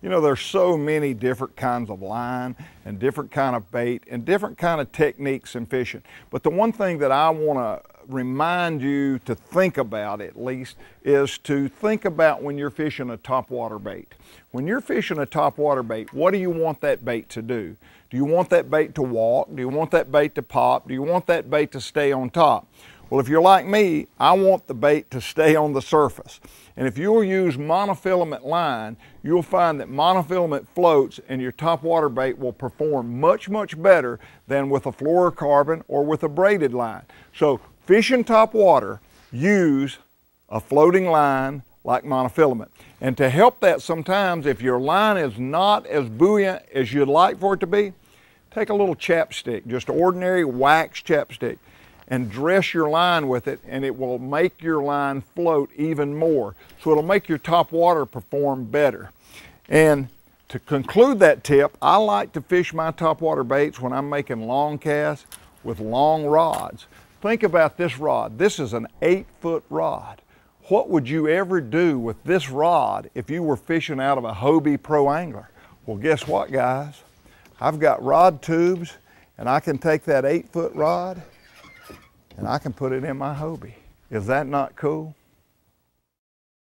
You know, there's so many different kinds of line and different kind of bait and different kind of techniques in fishing. But the one thing that I want to remind you to think about, at least, is to think about when you're fishing a topwater bait. When you're fishing a topwater bait, what do you want that bait to do? Do you want that bait to walk? Do you want that bait to pop? Do you want that bait to stay on top? Well, if you're like me, I want the bait to stay on the surface. And if you'll use monofilament line, you'll find that monofilament floats and your topwater bait will perform much, much better than with a fluorocarbon or with a braided line. So fishing topwater, use a floating line like monofilament. And to help that, sometimes if your line is not as buoyant as you'd like for it to be, take a little chapstick, just ordinary wax chapstick, and dress your line with it, and it will make your line float even more. So it'll make your topwater perform better. And to conclude that tip, I like to fish my topwater baits when I'm making long casts with long rods. Think about this rod. This is an 8-foot rod. What would you ever do with this rod if you were fishing out of a Hobie Pro Angler? Well, guess what, guys? I've got rod tubes, and I can take that 8-foot rod and I can put it in my Hobie. Is that not cool?